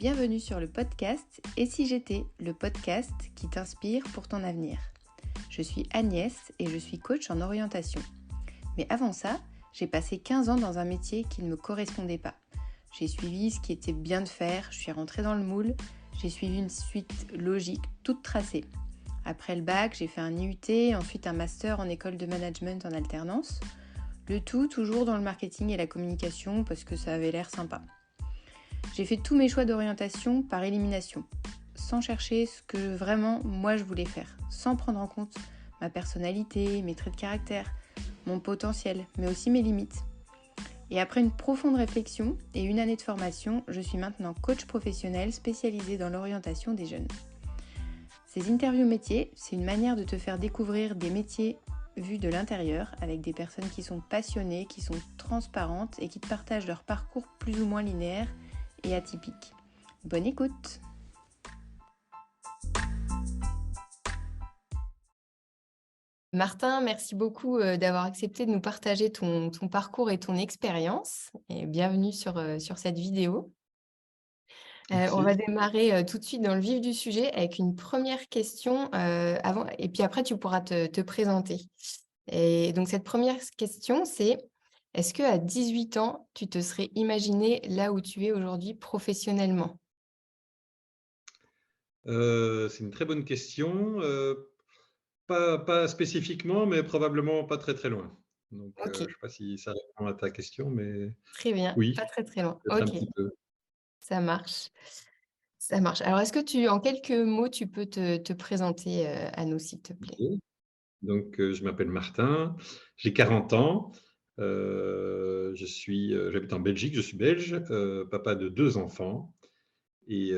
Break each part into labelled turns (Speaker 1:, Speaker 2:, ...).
Speaker 1: Bienvenue sur le podcast Et si j'étais, le podcast qui t'inspire pour ton avenir. Je suis Agnès et je suis coach en orientation. Mais avant ça, j'ai passé 15 ans dans un métier qui ne me correspondait pas. J'ai suivi ce qui était bien de faire, je suis rentrée dans le moule, j'ai suivi une suite logique toute tracée. Après le bac, j'ai fait un IUT, ensuite un master en école de management en alternance. Le tout toujours dans le marketing et la communication parce que ça avait l'air sympa. J'ai fait tous mes choix d'orientation par élimination, sans chercher ce que vraiment moi je voulais faire, sans prendre en compte ma personnalité, mes traits de caractère, mon potentiel, mais aussi mes limites. Et après une profonde réflexion et une année de formation, je suis maintenant coach professionnel spécialisé dans l'orientation des jeunes. Ces interviews métiers, c'est une manière de te faire découvrir des métiers vus de l'intérieur avec des personnes qui sont passionnées, qui sont transparentes et qui te partagent leur parcours plus ou moins linéaire et atypique. Bonne écoute! Martin, merci beaucoup d'avoir accepté de nous partager ton parcours et ton expérience. Et bienvenue sur cette vidéo. On va démarrer tout de suite dans le vif du sujet avec une première question avant, et puis après tu pourras te présenter. Et donc cette première question, c'est: est-ce qu'à 18 ans, tu te serais imaginé là où tu es aujourd'hui professionnellement?
Speaker 2: C'est une très bonne question. Pas spécifiquement, mais probablement pas très, très loin. Donc, je
Speaker 1: Ok,
Speaker 2: ne sais pas si ça répond à ta question, mais
Speaker 1: très bien, pas
Speaker 2: oui,
Speaker 1: très très loin.
Speaker 2: peut-être un
Speaker 1: Ok,
Speaker 2: petit peu.
Speaker 1: ça marche. Ça marche. Alors, est-ce que en quelques mots, tu peux te présenter à nous, s'il te plaît?
Speaker 2: OK. Donc, je m'appelle Martin, j'ai 40 ans, j'habite en Belgique, je suis belge, papa de 2 enfants et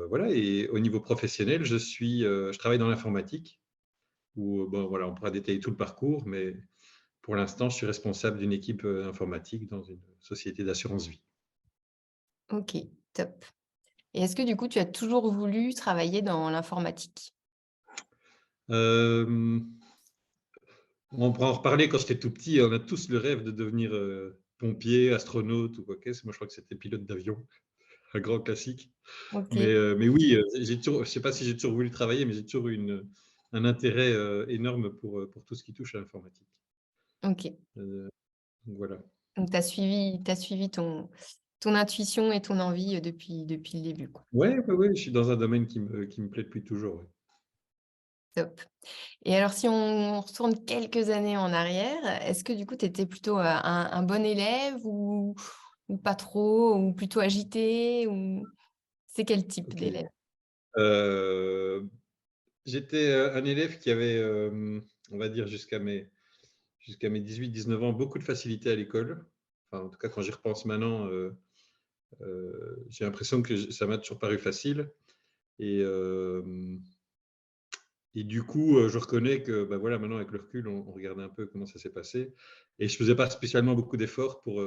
Speaker 2: voilà. Et au niveau professionnel, je travaille dans l'informatique où, bon, voilà, on pourra détailler tout le parcours, mais pour l'instant, je suis responsable d'une équipe, informatique dans une société d'assurance vie.
Speaker 1: Ok, top. Et est-ce que du coup, tu as toujours voulu travailler dans l'informatique?
Speaker 2: Hem, on pourra en reparler. Quand j'étais tout petit, on a tous le rêve de devenir, pompier, astronaute ou quoi qu'est-ce. Moi, je crois que c'était pilote d'avion, un grand classique.
Speaker 1: Ok,
Speaker 2: Mais oui, j'ai toujours je sais pas si j'ai toujours voulu travailler, mais j'ai toujours eu un intérêt, énorme pour tout ce qui touche à l'informatique.
Speaker 1: ok.
Speaker 2: Heu, donc voilà.
Speaker 1: Donc, t'as suivi ton intuition et ton envie depuis le début, quoi.
Speaker 2: Ouais, ouais, ouais, je suis dans un domaine qui me plaît depuis toujours, ouais.
Speaker 1: Top. Et alors, si on retourne quelques années en arrière, est-ce que du coup, tu étais plutôt un bon élève ou pas trop, ou plutôt agité, ou c'est quel type
Speaker 2: OK.
Speaker 1: d'élève?
Speaker 2: Heu, J'étais, un élève qui avait, on va dire jusqu'à mes 18-19 ans, beaucoup de facilité à l'école. Enfin, en tout cas, quand j'y repense maintenant, j'ai l'impression que ça m'a toujours paru facile. Et, et du coup, je reconnais que, bah, voilà, maintenant avec le recul, on regarde un peu comment ça s'est passé. Et je faisais pas spécialement beaucoup d'efforts pour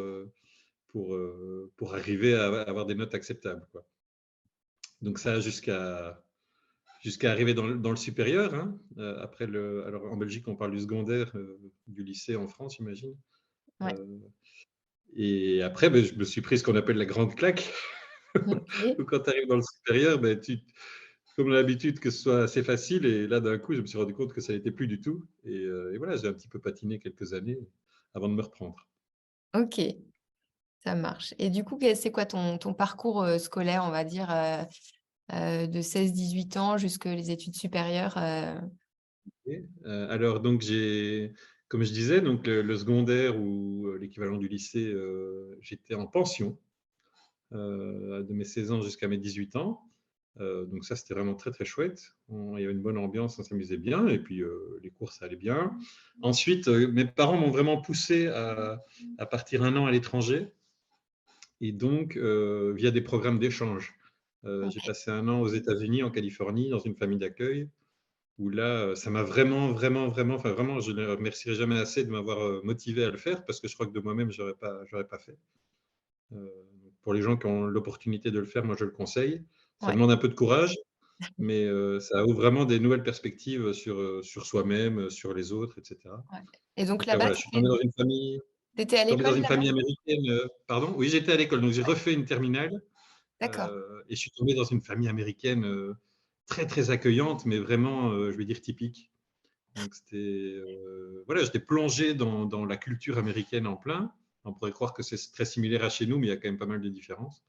Speaker 2: arriver à avoir des notes acceptables, quoi. Donc ça, jusqu'à arriver dans le supérieur, hein. Après alors en Belgique, on parle du secondaire, du lycée en France, j'imagine.
Speaker 1: Ouais.
Speaker 2: Heu Et après, beh, je me suis pris ce qu'on appelle la grande claque.
Speaker 1: OK.
Speaker 2: Ou quand tu arrives dans le supérieur, ben, comme on a l'habitude que ce soit assez facile, et là, d'un coup, je me suis rendu compte que ça l'était plus du tout. Et voilà, j'ai un petit peu patiné quelques années avant de me reprendre.
Speaker 1: OK, ça marche. Et du coup, c'est quoi ton parcours, scolaire, on va dire, de 16-18 ans jusque les études supérieures,
Speaker 2: Et alors donc comme je disais, donc le secondaire ou l'équivalent du lycée, j'étais en pension, de mes 16 ans jusqu'à mes 18 ans. Donc ça, c'était vraiment très, très chouette. Il y avait une bonne ambiance, on s'amusait bien et puis, les cours, ça allait bien. Ensuite, mes parents m'ont vraiment poussé à partir un an à l'étranger, et donc via des programmes d'échange. J'ai
Speaker 1: OK.
Speaker 2: passé un an aux États-Unis, en Californie, dans une famille d'accueil où là, ça m'a vraiment, vraiment, vraiment, enfin vraiment, je ne les remercierai jamais assez de m'avoir, motivé à le faire, parce que je crois que de moi-même, j'aurais pas fait. Heu, pour les gens qui ont l'opportunité de le faire, moi, je le conseille. Ça
Speaker 1: Ouais,
Speaker 2: demande un peu de courage, mais ça ouvre vraiment des nouvelles perspectives sur soi-même, sur les autres, et cetera.
Speaker 1: ouais. Et donc
Speaker 2: Donc
Speaker 1: là-bas,
Speaker 2: voilà, je suis tombé dans une famille
Speaker 1: tu étais à
Speaker 2: tombé dans
Speaker 1: l'école
Speaker 2: une
Speaker 1: là-bas?
Speaker 2: famille américaine, pardon? Oui, j'étais à l'école, donc j'ai
Speaker 1: Ouais.
Speaker 2: refait une terminale,
Speaker 1: D'accord.
Speaker 2: Et je suis tombé dans une famille américaine, très, très accueillante, mais vraiment, je vais dire typique. Donc c'était, voilà, j'étais plongé dans la culture américaine en plein. On pourrait croire que c'est très similaire à chez nous, mais il y a quand même pas mal de différences.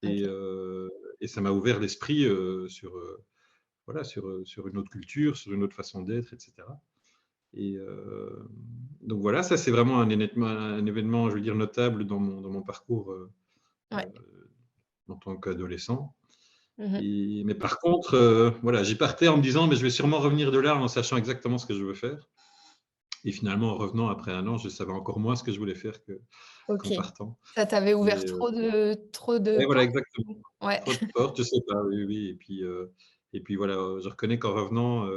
Speaker 2: Et,
Speaker 1: OK.
Speaker 2: heu et ça m'a ouvert l'esprit, sur, voilà, sur une autre culture, sur une autre façon d'être, et cetera. Et donc voilà, ça c'est vraiment un événement, je veux dire, notable dans mon parcours,
Speaker 1: Ouais.
Speaker 2: en tant qu'adolescent.
Speaker 1: Mmh.
Speaker 2: Mais par contre, voilà, j'y partais en me disant: «Mais je vais sûrement revenir de là en sachant exactement ce que je veux faire». Et finalement, en revenant après 1 an, je savais encore moins ce que je voulais faire
Speaker 1: OK.
Speaker 2: qu'en partant.
Speaker 1: Ça t'avait ouvert
Speaker 2: Et
Speaker 1: trop de
Speaker 2: ouais, voilà,
Speaker 1: portes?
Speaker 2: exactement.
Speaker 1: Ouais.
Speaker 2: Trop de portes, je sais pas, oui, oui. Et puis voilà, je reconnais qu'en revenant,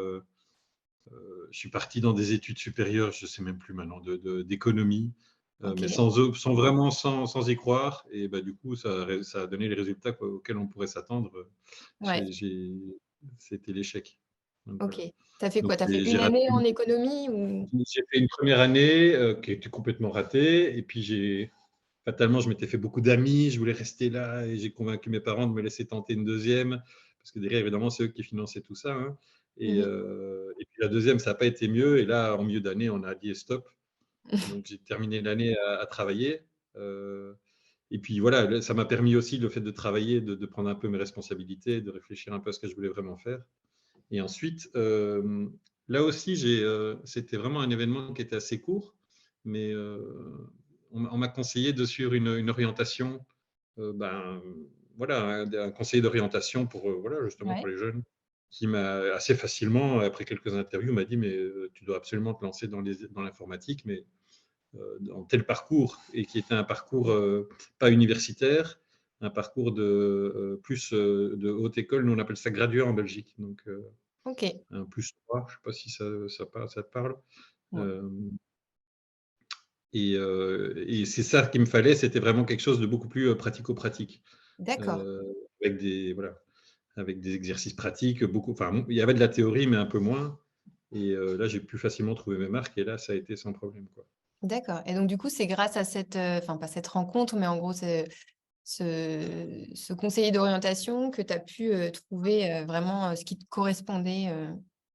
Speaker 2: je suis parti dans des études supérieures, je sais même plus maintenant, d'économie, mais
Speaker 1: OK.
Speaker 2: sans vraiment sans y croire. Et bah, du coup, ça a donné les résultats auxquels on pourrait s'attendre.
Speaker 1: Ouais.
Speaker 2: J'ai j'ai C'était l'échec. Donc
Speaker 1: OK.
Speaker 2: voilà.
Speaker 1: Tu as fait
Speaker 2: Donc
Speaker 1: quoi? Tu as fait
Speaker 2: j'ai
Speaker 1: une
Speaker 2: raté.
Speaker 1: année en économie ou?
Speaker 2: J'ai fait une première année, qui était complètement ratée. Et puis fatalement, je m'étais fait beaucoup d'amis, je voulais rester là et j'ai convaincu mes parents de me laisser tenter une deuxième, parce que derrière, évidemment, c'est eux qui finançaient tout ça, hein.
Speaker 1: Mmh mh.
Speaker 2: Et puis la deuxième, ça n'a pas été mieux. Et là, en milieu d'année, on a dit stop. Donc j'ai terminé l'année à travailler. Heu et puis voilà, là, ça m'a permis aussi, le fait de travailler, de prendre un peu mes responsabilités, de réfléchir un peu à ce que je voulais vraiment faire. Et ensuite, là aussi, c'était vraiment un événement qui était assez court, mais on m'a conseillé de suivre une orientation, ben, voilà, un conseiller d'orientation pour, voilà, justement pour
Speaker 1: Ouais.
Speaker 2: les jeunes, qui m'a assez facilement, après quelques interviews, m'a dit: «Mais tu dois absolument te lancer dans l'informatique, mais dans tel parcours», et qui était un parcours, pas universitaire, un parcours plus, de haute école. Nous, on appelle ça graduat en Belgique, donc
Speaker 1: OK.
Speaker 2: un plus 3, je ne sais pas si ça te parle.
Speaker 1: Ouais.
Speaker 2: Hem et c'est ça qu'il me fallait, c'était vraiment quelque chose de beaucoup plus, pratico-pratique,
Speaker 1: D'accord.
Speaker 2: heu, avec des exercices pratiques, beaucoup, enfin, il y avait de la théorie, mais un peu moins. Et là, j'ai pu facilement trouver mes marques et là, ça a été sans problème, quoi.
Speaker 1: D'accord et donc du coup, c'est grâce à cette, enfin pas cette rencontre, mais en gros ce conseiller d'orientation que tu as pu, trouver, vraiment, ce qui te correspondait,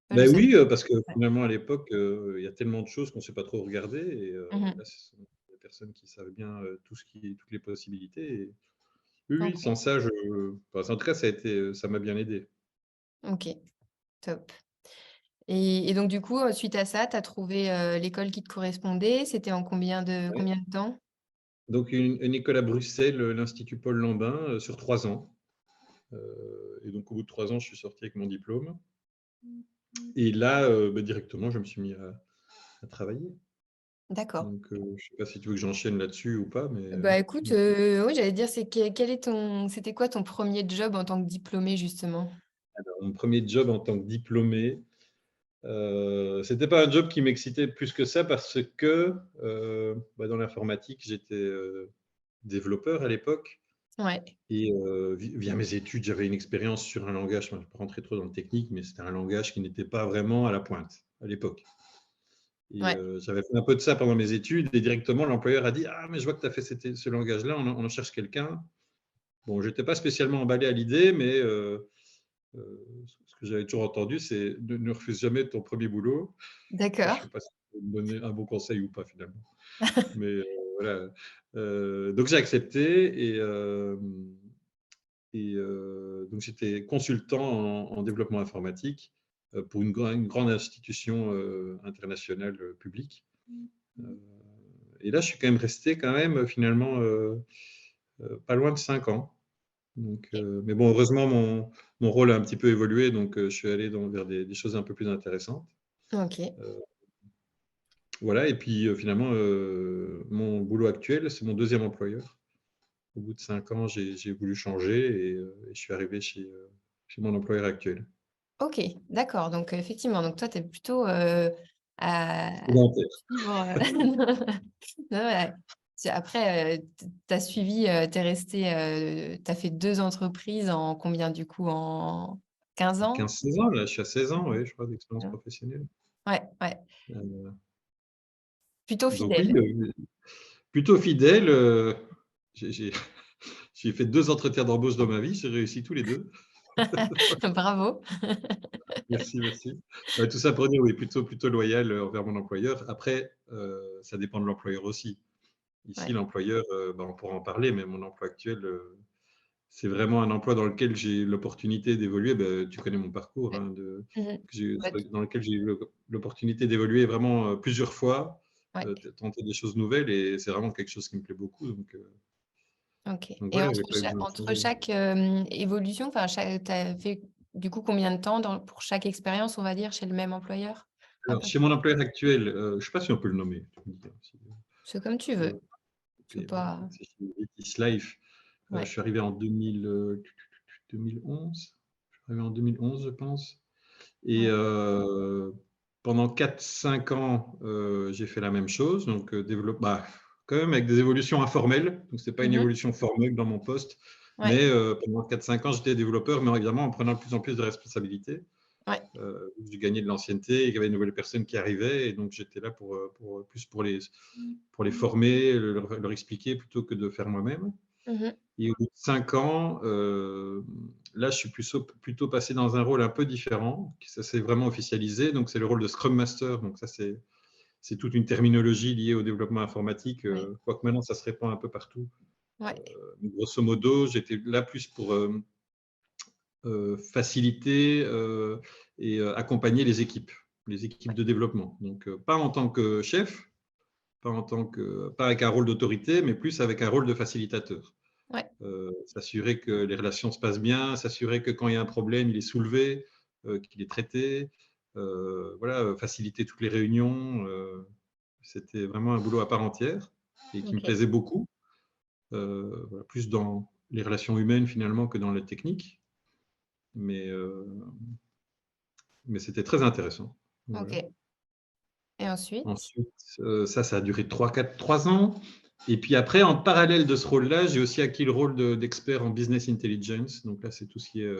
Speaker 1: pas
Speaker 2: Ben
Speaker 1: juste
Speaker 2: oui, parce que
Speaker 1: ouais.
Speaker 2: finalement, à l'époque, il y a tellement de choses qu'on ne sait pas trop regarder. Et
Speaker 1: Mmh mh.
Speaker 2: là, ce sont des personnes qui savent bien, toutes les possibilités. Et oui, oui,
Speaker 1: OK.
Speaker 2: sans ça, enfin, en tout cas, ça m'a bien aidé.
Speaker 1: OK, top et donc du coup, suite à ça, tu as trouvé, l'école qui te correspondait? C'était en
Speaker 2: Ouais.
Speaker 1: combien de temps?
Speaker 2: Donc une école à Bruxelles, l'Institut Paul Lambin, sur 3 ans. Et donc au bout de 3 ans, je suis sorti avec mon diplôme. Et là, bah, directement, je me suis mis à travailler.
Speaker 1: D'accord.
Speaker 2: Donc je sais pas si tu veux que j'enchaîne là-dessus ou pas, mais
Speaker 1: Bah, écoute,
Speaker 2: donc
Speaker 1: oui, j'allais dire, c'est quel est ton c'était quoi ton premier job en tant que diplômé, justement?
Speaker 2: alors mon 1er job en tant que diplômé, c'était pas un job qui m'excitait plus que ça parce que, bah, dans l'informatique, j'étais, développeur à l'époque.
Speaker 1: Ouais,
Speaker 2: Et via mes études, j'avais une expérience sur un langage, enfin, je ne vais pas rentrer trop dans le technique, mais c'était un langage qui n'était pas vraiment à la pointe à l'époque. Et
Speaker 1: ouais,
Speaker 2: j'avais fait un peu de ça pendant mes études et directement l'employeur a dit: «Ah mais je vois que tu as fait ce langage-là, on en cherche quelqu'un». Bon, j'étais pas spécialement emballé à l'idée, mais ce que j'avais toujours entendu, c'est: «Ne refuse jamais ton premier boulot». Je ne
Speaker 1: d'accord.
Speaker 2: sais pas si ça me donner un bon conseil ou pas finalement. Mais voilà, donc j'ai accepté. Donc j'étais consultant en développement informatique, pour une grande institution, internationale, publique. Heu et là, je suis quand même resté quand même, finalement, pas loin de 5 ans. Donc mais bon, heureusement, mon rôle a un petit peu évolué, donc je suis allé vers des choses un peu plus intéressantes.
Speaker 1: OK.
Speaker 2: Heu, voilà. Et puis, finalement, mon boulot actuel, c'est mon deuxième employeur. Au bout de 5 ans, j'ai voulu changer et je suis arrivé chez mon employeur actuel.
Speaker 1: OK, d'accord, donc effectivement, donc toi, tu es plutôt, à
Speaker 2: Sédentaire.
Speaker 1: suivre, non, ouais. Après, tu as suivi, tu es resté, tu as fait 2 entreprises en combien du coup? En 15 ans?
Speaker 2: 15-16 ans, là, je suis à 16 ans,
Speaker 1: Mmh
Speaker 2: ouais, je crois, d'expérience
Speaker 1: mh.
Speaker 2: professionnelle.
Speaker 1: Ouais, ouais,
Speaker 2: Heu,
Speaker 1: plutôt
Speaker 2: donc oui,
Speaker 1: fidèle.
Speaker 2: plutôt fidèle, j'ai J'ai fait 2 entretiens d'embauche dans ma vie, j'ai réussi tous les 2.
Speaker 1: Bravo.
Speaker 2: Merci, merci. Ouais, tout ça pour dire oui, plutôt loyal, envers mon employeur. Après, ça dépend de l'employeur aussi. Ici,
Speaker 1: Ouais.
Speaker 2: l'employeur, on pourra en parler, mais mon emploi actuel, c'est vraiment un emploi dans lequel j'ai l'opportunité d'évoluer. Tu connais mon parcours,
Speaker 1: Ouais.
Speaker 2: hein,
Speaker 1: Mmh. Ouais,
Speaker 2: dans lequel j'ai eu l'opportunité d'évoluer vraiment, plusieurs fois,
Speaker 1: ouais,
Speaker 2: tenter des choses nouvelles et c'est vraiment quelque chose qui me plaît beaucoup
Speaker 1: OK,
Speaker 2: donc
Speaker 1: et
Speaker 2: voilà, j'ai pas eu besoin de
Speaker 1: entre
Speaker 2: changer.
Speaker 1: chaque, évolution, enfin, tu as fait du coup combien de temps pour chaque expérience, on va dire, chez le même employeur? À
Speaker 2: Alors
Speaker 1: peu
Speaker 2: chez mon employeur actuel, je ne sais pas si on peut le nommer, tu me dis, hein, si,
Speaker 1: C'est comme tu
Speaker 2: heu,
Speaker 1: veux,
Speaker 2: OK,
Speaker 1: c'est pas
Speaker 2: c'est chez Vitis Life. Je
Speaker 1: ouais.
Speaker 2: suis arrivé en 2011. Je suis arrivé en 2011, je pense. Et
Speaker 1: Ouais.
Speaker 2: pendant 4-5 ans, j'ai fait la même chose, donc quand même avec des évolutions informelles, donc c'est pas une
Speaker 1: Mmh.
Speaker 2: évolution formelle dans mon poste,
Speaker 1: Ouais,
Speaker 2: mais pendant 4-5 ans, j'étais développeur, mais évidemment en prenant de plus en plus de responsabilités.
Speaker 1: ouais,
Speaker 2: J'ai gagné de l'ancienneté, il y avait de nouvelles personnes qui arrivaient et donc j'étais là plus pour les former, leur expliquer plutôt que de faire moi-même.
Speaker 1: mmh,
Speaker 2: Et au bout de 5 ans, là, je suis plutôt passé dans un rôle un peu différent, ça s'est vraiment officialisé, donc c'est le rôle de Scrum Master, donc ça, c'est toute une terminologie liée au développement informatique,
Speaker 1: ouais,
Speaker 2: quoique maintenant ça se répand un peu partout.
Speaker 1: ouais,
Speaker 2: Grosso modo, j'étais là plus pour, faciliter, et accompagner les équipes de développement. Donc pas en tant que chef, pas avec un rôle d'autorité, mais plus avec un rôle de facilitateur.
Speaker 1: ouais,
Speaker 2: S'assurer que les relations se passent bien, s'assurer que quand il y a un problème, il est soulevé, qu'il est traité, voilà, faciliter toutes les réunions, c'était vraiment un boulot à part entière et qui me
Speaker 1: OK,
Speaker 2: plaisait beaucoup, voilà, plus dans les relations humaines finalement que dans la technique, mais heu, mais c'était très intéressant. Voilà.
Speaker 1: OK, et ensuite?
Speaker 2: Ensuite, ça a duré 3 ans et puis après, en parallèle de ce rôle-là, j'ai aussi acquis le rôle d'expert en business intelligence. Donc là, c'est tout ce qui est,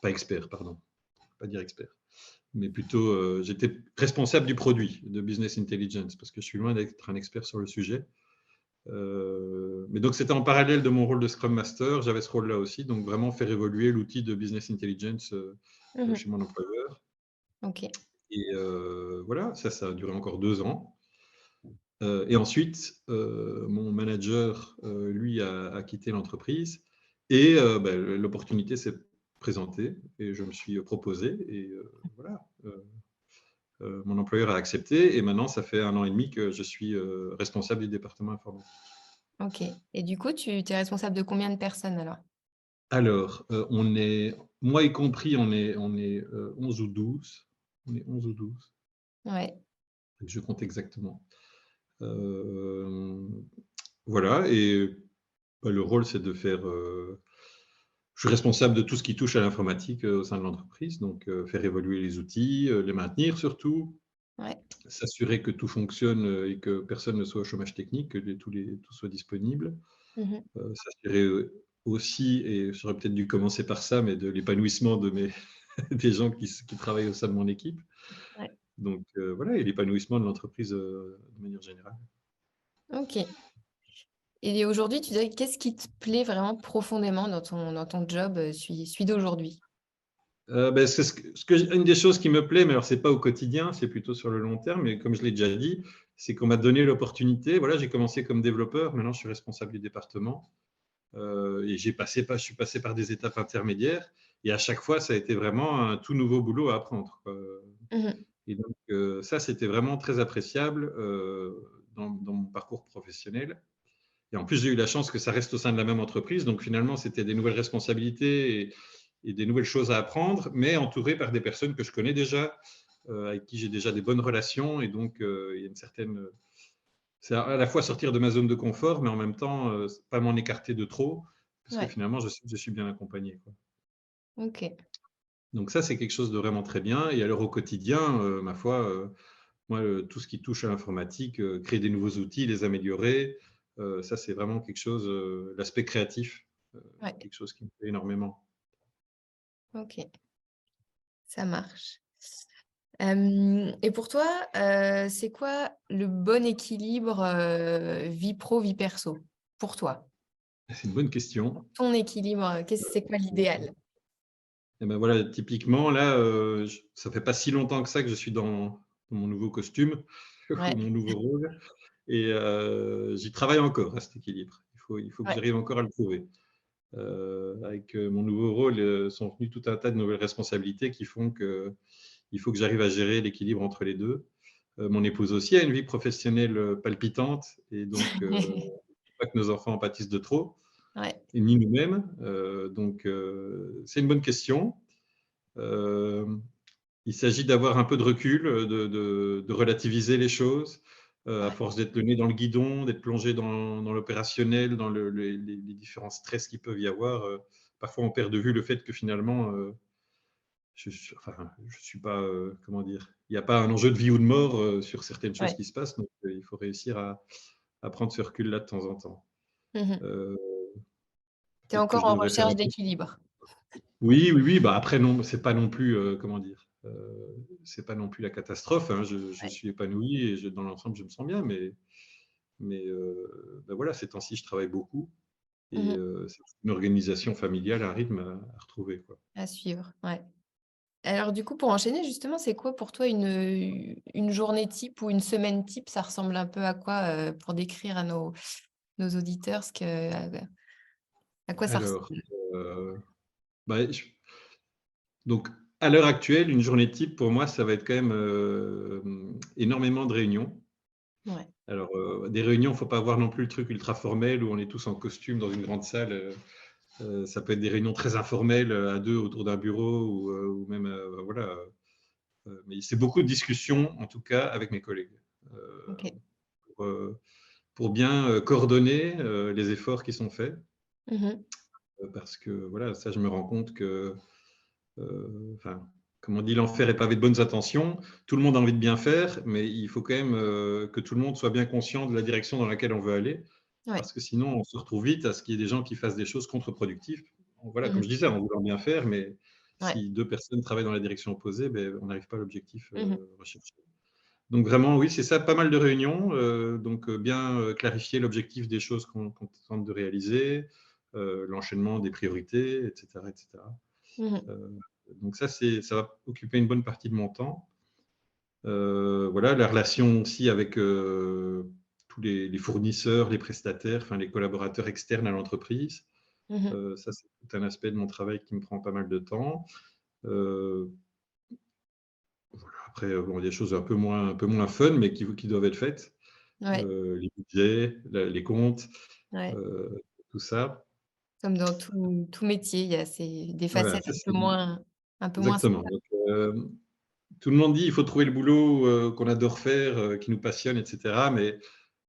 Speaker 2: pas expert, pardon, pas dire expert, mais plutôt, j'étais responsable du produit de business intelligence parce que je suis loin d'être un expert sur le sujet. Mais donc c'était en parallèle de mon rôle de Scrum Master, j'avais ce rôle-là aussi, donc vraiment faire évoluer l'outil de business intelligence,
Speaker 1: Mmh.
Speaker 2: chez mon employeur
Speaker 1: OK,
Speaker 2: et voilà, ça a duré encore 2 ans. Et ensuite, mon manager, lui, a quitté l'entreprise et l'opportunité s'est présentée et je me suis proposé et voilà, mon employeur a accepté et maintenant ça fait 1 an et demi que je suis, responsable du département informatique.
Speaker 1: OK, et du coup, tu es responsable de combien de personnes alors?
Speaker 2: Alors, on est moi y compris, on est, 11 ou 12. On est 11 ou 12.
Speaker 1: Ouais,
Speaker 2: Je compte exactement. Hem, voilà et le rôle c'est de faire, je suis responsable de tout ce qui touche à l'informatique, au sein de l'entreprise, donc faire évoluer les outils, les maintenir surtout,
Speaker 1: ouais,
Speaker 2: s'assurer que tout fonctionne, et que personne ne soit au chômage technique, que tout soit disponible.
Speaker 1: mmh,
Speaker 2: S'assurer, aussi et j'aurais peut-être dû commencer par ça, mais de l'épanouissement de mes des gens qui travaillent au sein de mon équipe.
Speaker 1: ouais,
Speaker 2: Donc voilà et l'épanouissement de l'entreprise, de manière générale.
Speaker 1: OK, et aujourd'hui, tu dirais qu'est-ce qui te plaît vraiment profondément dans ton job, celui d'aujourd'hui?
Speaker 2: C'est une des choses qui me plaît, mais alors c'est pas au quotidien, c'est plutôt sur le long terme, mais comme je l'ai déjà dit, c'est qu'on m'a donné l'opportunité. Voilà, j'ai commencé comme développeur, maintenant je suis responsable du département, et je suis passé par des étapes intermédiaires et à chaque fois, ça a été vraiment un tout nouveau boulot à apprendre, quoi.
Speaker 1: Mmh.
Speaker 2: Et donc ça, c'était vraiment très appréciable, dans mon parcours professionnel et en plus, j'ai eu la chance que ça reste au sein de la même entreprise, donc finalement, c'était des nouvelles responsabilités et des nouvelles choses à apprendre, mais entouré par des personnes que je connais déjà, avec qui j'ai déjà des bonnes relations et donc il y a une certaine, c'est à la fois sortir de ma zone de confort, mais en même temps, pas m'en écarter de trop parce que
Speaker 1: Ouais,
Speaker 2: finalement, je sais que je suis bien accompagné, quoi.
Speaker 1: OK.
Speaker 2: Donc ça, c'est quelque chose de vraiment très bien et alors au quotidien, ma foi, moi, tout ce qui touche à l'informatique, créer des nouveaux outils, les améliorer, ça, c'est vraiment quelque chose, l'aspect créatif,
Speaker 1: Ouais,
Speaker 2: quelque chose qui me plaît énormément.
Speaker 1: OK, ça marche. Et pour toi, c'est quoi le bon équilibre, vie pro, vie perso? Pour toi?
Speaker 2: C'est une bonne question.
Speaker 1: Ton équilibre, c'est quoi l'idéal?
Speaker 2: Et ben voilà, typiquement là, j ça fait pas si longtemps que ça que je suis dans mon nouveau costume ou
Speaker 1: Ouais,
Speaker 2: mon nouveau rôle et j'y travaille encore à cet équilibre. Il faut que
Speaker 1: ouais.
Speaker 2: j'arrive encore à le trouver. Avec, mon nouveau rôle, sont venues tout un tas de nouvelles responsabilités qui font qu'il faut que j'arrive à gérer l'équilibre entre les 2. Mon épouse aussi a une vie professionnelle, palpitante et donc pas que nos enfants en pâtissent de trop
Speaker 1: Ouais,
Speaker 2: et ni nous-mêmes, donc c'est une bonne question. Hem, il s'agit d'avoir un peu de recul, de relativiser les choses, à
Speaker 1: ouais.
Speaker 2: force d'être le nez dans le guidon, d'être plongé dans l'opérationnel, dans les différents stress qu'il peuvent y avoir, parfois on perd de vue le fait que finalement, je suis pas, comment dire? Il n'y a pas un enjeu de vie ou de mort, sur certaines choses
Speaker 1: Ouais.
Speaker 2: qui se passent, donc il faut réussir à prendre ce recul-là de temps en temps.
Speaker 1: Mmh.
Speaker 2: Heu,
Speaker 1: Tu es
Speaker 2: Peut-être que
Speaker 1: encore
Speaker 2: je
Speaker 1: en
Speaker 2: devrais faire
Speaker 1: recherche
Speaker 2: un peu.
Speaker 1: d'équilibre.
Speaker 2: Oui, oui, oui, bah, après non, c'est pas non plus, comment dire? C'est pas non plus la catastrophe, hein. Je
Speaker 1: Ouais.
Speaker 2: suis épanoui et dans l'ensemble, je me sens bien, mais bah, voilà, ces temps-ci, je travaille beaucoup et
Speaker 1: Mmh.
Speaker 2: c'est une organisation familiale, un rythme à retrouver, quoi.
Speaker 1: À suivre, ouais. Alors du coup, pour enchaîner justement, c'est quoi pour toi une journée type ou une semaine type? Ça ressemble un peu à quoi, pour décrire à nos auditeurs à quoi ça
Speaker 2: Alors,
Speaker 1: ressemble?
Speaker 2: bah, donc à l'heure actuelle, une journée type pour moi, ça va être quand même, énormément de réunions.
Speaker 1: Ouais,
Speaker 2: Alors, des réunions, il ne faut pas avoir non plus le truc ultra formel où on est tous en costume dans une grande salle, ça peut être des réunions très informelles, à 2 autour d'un bureau ou même, voilà, mais c'est beaucoup de discussions, en tout cas avec mes collègues, heu,
Speaker 1: OK.
Speaker 2: pour, pour bien, coordonner, les efforts qui sont faits,
Speaker 1: Mmh.
Speaker 2: parce que voilà, ça je me rends compte que, enfin, comme on dit: «L'enfer est pavé de bonnes intentions». Tout le monde a envie de bien faire, mais il faut quand même, que tout le monde soit bien conscient de la direction dans laquelle on veut aller,
Speaker 1: Ouais.
Speaker 2: parce que sinon on se retrouve vite à ce qu'il y ait des gens qui fassent des choses contre-productives. Voilà, comme
Speaker 1: Mmh.
Speaker 2: je disais, en voulant bien faire, mais
Speaker 1: Ouais.
Speaker 2: si 2 personnes travaillent dans la direction opposée, beh, on n'arrive pas à l'objectif,
Speaker 1: Mmh.
Speaker 2: recherché. Donc vraiment, oui, c'est ça, pas mal de réunions, donc bien, clarifier l'objectif des choses qu'on tente de réaliser, l'enchaînement des priorités et cetera et cetera.
Speaker 1: Mmh.
Speaker 2: Heu, donc ça va occuper une bonne partie de mon temps. Voilà, la relation aussi avec, tous les fournisseurs, les prestataires, enfin les collaborateurs externes à l'entreprise.
Speaker 1: Mmh.
Speaker 2: Ça, c'est tout un aspect de mon travail qui me prend pas mal de temps. Heu, voilà, après, bon, il y a des choses un peu moins fun, mais qui doivent être faites.
Speaker 1: Ouais,
Speaker 2: Les budgets, les comptes,
Speaker 1: ouais.
Speaker 2: heu, tout ça.
Speaker 1: Comme dans tout métier, il y a des
Speaker 2: Voilà,
Speaker 1: facettes
Speaker 2: ça c'est
Speaker 1: un peu moins
Speaker 2: exactement.
Speaker 1: sympas.
Speaker 2: Donc, tout le monde dit: «Il faut trouver le boulot, qu'on adore faire, qui nous passionne et cetera», mais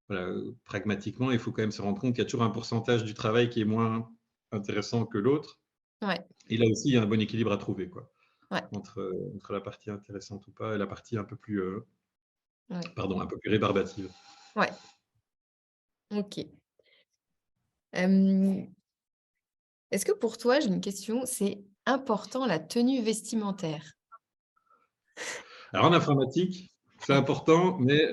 Speaker 2: voilà, pragmatiquement, il faut quand même se rendre compte qu'il y a toujours un pourcentage du travail qui est moins intéressant que l'autre
Speaker 1: Ouais,
Speaker 2: et là aussi, il y a un bon équilibre à trouver, quoi,
Speaker 1: ouais,
Speaker 2: entre la partie intéressante ou pas et la partie un peu plus,
Speaker 1: ouais,
Speaker 2: un peu plus rébarbative.
Speaker 1: ouais. OK. Hem, est-ce que pour toi, j'ai une question, c'est important la tenue vestimentaire?
Speaker 2: Alors en informatique, c'est important, mais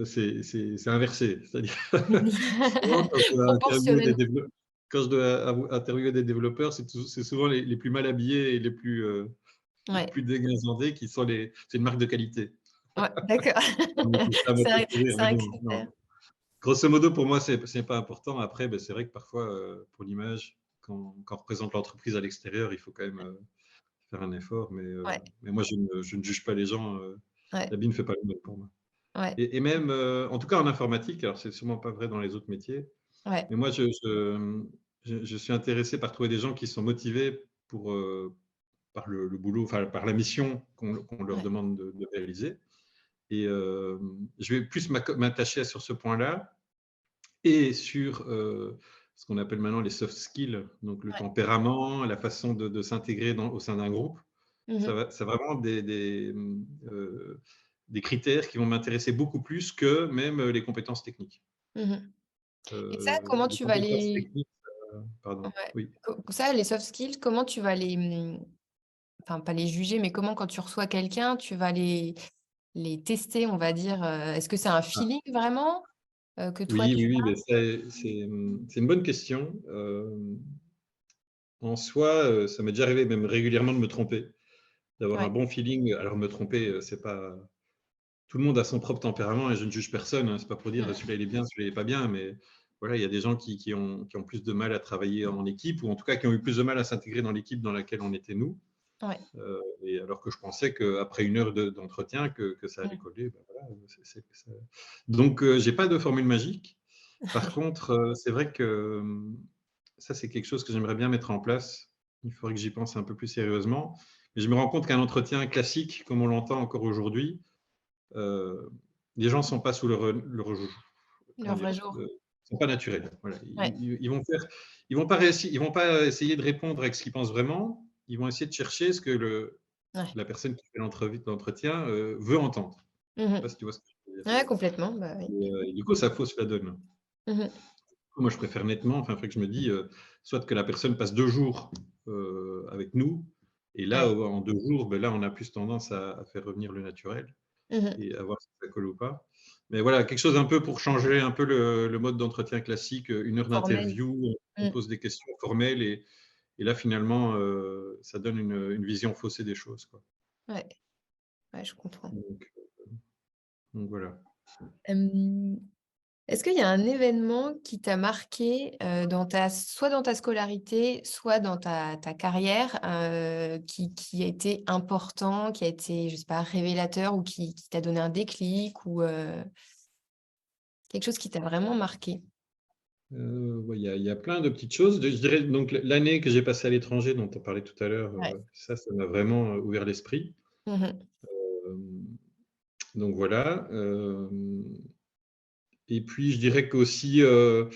Speaker 2: c'est inversé. C'est-à-dire souvent
Speaker 1: Proportionnellement.
Speaker 2: quand je dois interviewer des développeurs, c'est souvent les plus mal habillés et les
Speaker 1: Ouais,
Speaker 2: plus dégingandés qui sont c'est une marque de qualité.
Speaker 1: ouais, d'accord.
Speaker 2: Ça m'a fait sourire,
Speaker 1: C'est
Speaker 2: mais
Speaker 1: un
Speaker 2: bon,
Speaker 1: critère.
Speaker 2: non. Grosso modo, pour moi, c'est pas important. Après, c'est vrai que parfois, pour l'image, quand on représente l'entreprise à l'extérieur, il faut quand même, faire un effort,
Speaker 1: Ouais,
Speaker 2: mais moi, je ne juge pas les gens,
Speaker 1: ouais,
Speaker 2: l'habit ne fait pas le moine pour moi.
Speaker 1: ouais,
Speaker 2: Et même, en tout cas en informatique, alors c'est sûrement pas vrai dans les autres métiers,
Speaker 1: ouais,
Speaker 2: mais moi je suis intéressé par trouver des gens qui sont motivés par le boulot, enfin par la mission qu'on leur
Speaker 1: ouais,
Speaker 2: demande de réaliser et je vais plus m'attacher sur ce point-là et sur, ce qu'on appelle maintenant les soft skills, donc le
Speaker 1: ouais.
Speaker 2: tempérament, la façon de s'intégrer au sein d'un groupe.
Speaker 1: Mmh mh.
Speaker 2: C'est vraiment des critères qui vont m'intéresser beaucoup plus que même, les compétences techniques.
Speaker 1: Mmh. Et ça, comment
Speaker 2: Les
Speaker 1: tu vas
Speaker 2: compétences
Speaker 1: les
Speaker 2: techniques, pardon,
Speaker 1: ouais,
Speaker 2: oui.
Speaker 1: ça, les soft skills, comment tu vas enfin pas les juger, mais comment quand tu reçois quelqu'un, tu vas les tester, on va dire, est-ce que c'est un
Speaker 2: Ah,
Speaker 1: feeling vraiment?
Speaker 3: que toi
Speaker 2: Oui,
Speaker 3: tu
Speaker 2: oui, oui,
Speaker 3: as?
Speaker 2: mais c'est une bonne question. En soi, ça m'est déjà arrivé même régulièrement de me tromper, d'avoir un
Speaker 3: Ouais.
Speaker 2: bon feeling. Alors me tromper, c'est pas tout le monde a son propre tempérament et je ne juge personne, hein. C'est pas pour dire:
Speaker 3: Mmh.
Speaker 2: «Celui-là il est bien, celui-là il est pas bien», mais voilà, il y a des gens qui ont plus de mal à travailler en équipe ou en tout cas qui ont eu plus de mal à s'intégrer dans l'équipe dans laquelle on était nous.
Speaker 3: Ouais.
Speaker 2: Et alors que je pensais qu'après une heure d'entretien que ça allait
Speaker 3: Mmh.
Speaker 2: coller, bah, voilà, ça donc j'ai pas de formule magique. Par contre, c'est vrai que, ça c'est quelque chose que j'aimerais bien mettre en place. Il faudrait que j'y pense un peu plus sérieusement. Mais je me rends compte qu'un entretien classique, comme on l'entend encore aujourd'hui, heu, les gens sont pas sous
Speaker 3: Le
Speaker 2: comment dire?
Speaker 3: vrai jour.
Speaker 2: Sont pas naturels. Voilà.
Speaker 3: Ouais.
Speaker 2: Ils vont pas essayer de répondre avec ce qu'ils pensent vraiment. Ils vont essayer de chercher ce que
Speaker 3: Ouais.
Speaker 2: la personne qui fait l'entretien, veut entendre. Je sais
Speaker 3: Mmh.
Speaker 2: pas si tu vois ce que je veux dire?
Speaker 3: Ouais, complètement, bah, oui.
Speaker 2: Et du coup, ça fausse la donne.
Speaker 3: Mmh.
Speaker 2: Moi, je préfère nettement, enfin, faudrait que je me dis, soit que la personne passe 2 jours, avec nous et là,
Speaker 3: Ouais.
Speaker 2: en 2 jours, ben là, on a plus tendance à faire revenir le naturel
Speaker 3: Mmh.
Speaker 2: et à voir si ça colle ou pas. Mais voilà, quelque chose un peu pour changer un peu le mode d'entretien classique, 1 heure
Speaker 3: Formel.
Speaker 2: d'interview, on
Speaker 3: Mmh.
Speaker 2: pose des questions formelles et là, finalement, ça donne une vision faussée des choses, quoi.
Speaker 3: Ouais. Ouais, je comprends.
Speaker 2: Donc donc voilà.
Speaker 3: Hem, Est-ce qu'il y a un événement qui t'a marqué, soit dans ta scolarité, soit dans ta carrière, qui a été important, qui a été, je sais pas, révélateur ou qui t'a donné un déclic ou, quelque chose qui t'a vraiment marqué?
Speaker 2: Ouais, il y a plein de petites choses. Je dirais donc l'année que j'ai passée à l'étranger dont on parlait tout à l'heure,
Speaker 3: Ouais.
Speaker 2: ça m'a vraiment, ouvert l'esprit.
Speaker 3: Mmh.
Speaker 2: Hem, donc voilà, et puis je dirais qu'aussi, hem,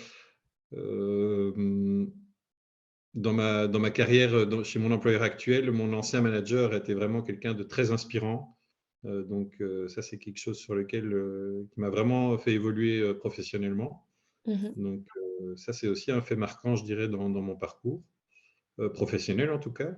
Speaker 2: dans ma carrière, chez mon employeur actuel, mon ancien manager était vraiment quelqu'un de très inspirant. Donc ça, c'est quelque chose sur lequel, qui m'a vraiment fait évoluer, professionnellement.
Speaker 3: Mmh.
Speaker 2: Donc ça, c'est aussi un fait marquant, je dirais, dans mon parcours. Professionnel en tout cas.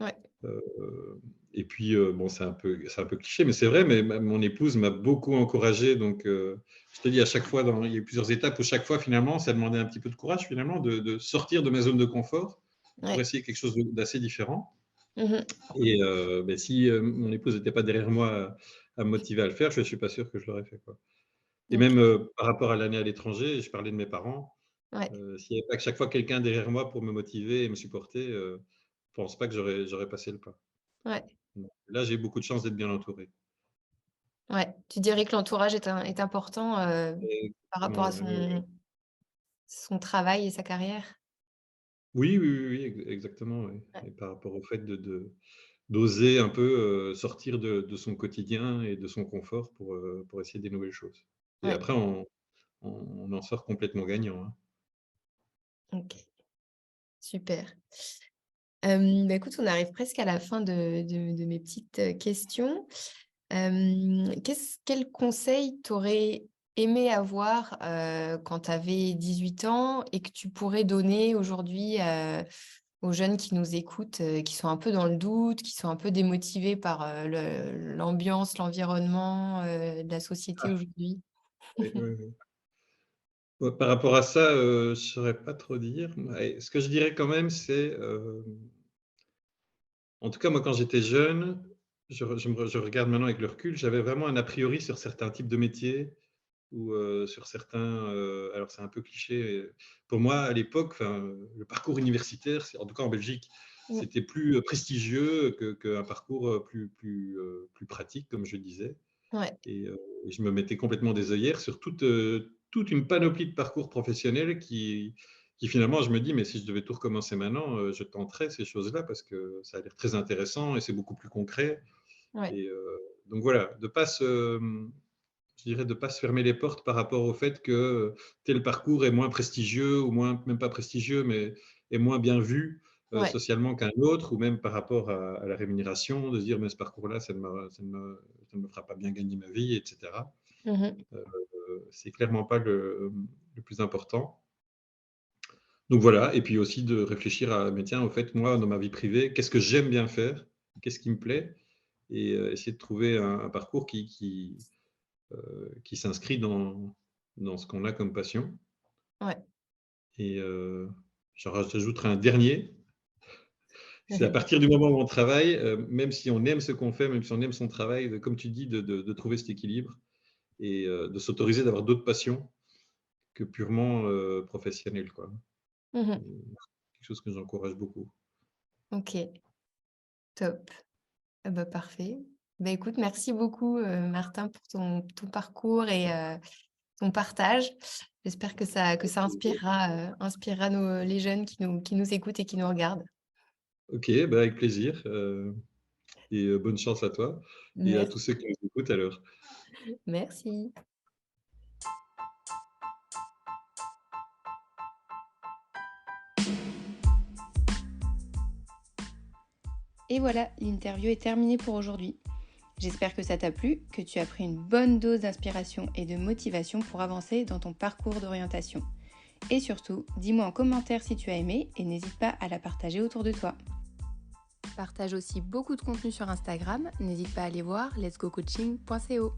Speaker 3: Ouais.
Speaker 2: Heu et puis, bon, c'est un peu cliché, mais c'est vrai, mais mon épouse m'a beaucoup encouragé donc je te dis à chaque fois il y a eu plusieurs étapes où chaque fois finalement ça demandait un petit peu de courage finalement de sortir de ma zone de confort pour
Speaker 3: Ouais.
Speaker 2: essayer quelque chose d'assez différent
Speaker 3: Mmh.
Speaker 2: et beh, si, mon épouse n'était pas derrière moi à me motiver à le faire, je suis pas sûr que je l'aurais fait, quoi. Et
Speaker 3: OK.
Speaker 2: même, par rapport à l'année à l'étranger, je parlais de mes parents.
Speaker 3: Ouais.
Speaker 2: S'il n'y avait pas que chaque fois quelqu'un derrière moi pour me motiver et me supporter, je pense pas que j'aurais passé le pas.
Speaker 3: Ouais.
Speaker 2: Donc là, j'ai beaucoup de chance d'être bien entouré.
Speaker 3: Ouais. Tu dirais que l'entourage est important, par rapport
Speaker 2: Exactement,
Speaker 3: à
Speaker 2: ouais, ouais, ouais.
Speaker 3: son travail et sa carrière?
Speaker 2: Oui, oui, oui, oui, exactement, oui
Speaker 3: Ouais.
Speaker 2: et par rapport au fait d'oser un peu, sortir de son quotidien et de son confort pour essayer des nouvelles choses et
Speaker 3: Ouais.
Speaker 2: après on en sort complètement gagnant, hein.
Speaker 3: OK. Super. Bah, écoute, on arrive presque à la fin de mes petites, questions. Quel conseil t'aurais aimé avoir, quand tu avais 18 ans et que tu pourrais donner aujourd'hui, aux jeunes qui nous écoutent, qui sont un peu dans le doute, qui sont un peu démotivés par, l'ambiance, l'environnement, de la société aujourd'hui?
Speaker 2: Oui, oui, oui. Ouais, par rapport à ça, je saurais pas trop dire. Ouais, ce que je dirais quand même, c'est, en tout cas, moi, quand j'étais jeune, je regarde maintenant avec le recul, j'avais vraiment un a priori sur certains types de métiers ou, sur certains, alors c'est un peu cliché, pour moi, à l'époque, enfin, le parcours universitaire, en tout cas en Belgique,
Speaker 3: Mmh.
Speaker 2: c'était plus, prestigieux qu'un parcours, plus pratique, comme je disais
Speaker 3: Ouais,
Speaker 2: et je me mettais complètement des œillères sur toute une panoplie de parcours professionnels qui finalement, je me dis: «Mais si je devais tout recommencer maintenant, je tenterais ces choses-là parce que ça a l'air très intéressant et c'est beaucoup plus concret»
Speaker 3: ouais,
Speaker 2: et donc voilà, je dirais de pas se fermer les portes par rapport au fait que tel parcours est moins prestigieux ou moins même pas prestigieux, mais est moins bien vu,
Speaker 3: ouais.
Speaker 2: socialement qu'un autre ou même par rapport à la rémunération, de se dire: «Mais ce parcours-là, ça ne me fera pas bien gagner ma vie» et cetera.
Speaker 3: Mmh.
Speaker 2: C'est clairement pas le plus important. Donc voilà et puis aussi de réfléchir à: «Mais tiens, au fait, moi, dans ma vie privée, qu'est-ce que j'aime bien faire? Qu'est-ce qui me plaît?» et essayer de trouver un parcours qui s'inscrit dans ce qu'on a comme passion.
Speaker 3: Ouais.
Speaker 2: Et j'ajouterai un dernier. C'est à partir du moment où on travaille, même si on aime ce qu'on fait, même si on aime son travail, comme tu dis, de trouver cet équilibre et de s'autoriser d'avoir d'autres passions que purement professionnelles, quoi.
Speaker 3: Mmh.
Speaker 2: Quelque chose que j'encourage beaucoup.
Speaker 3: OK, top. Ah bah, parfait. Bah, écoute, merci beaucoup, Martin, pour ton parcours et ton partage. J'espère que ça inspirera les jeunes qui nous écoutent et qui nous regardent.
Speaker 2: Ok, bah avec plaisir. Et bonne chance à toi et à tous
Speaker 3: Merci.
Speaker 2: ceux qui nous écoutent alors.
Speaker 3: Merci.
Speaker 1: Et voilà, l'interview est terminée pour aujourd'hui. J'espère que ça t'a plu, que tu as pris une bonne dose d'inspiration et de motivation pour avancer dans ton parcours d'orientation. Et surtout, dis-moi en commentaire si tu as aimé et n'hésite pas à la partager autour de toi. Partage aussi beaucoup de contenu sur Instagram, n'hésite pas à aller voir letsgocoaching.co.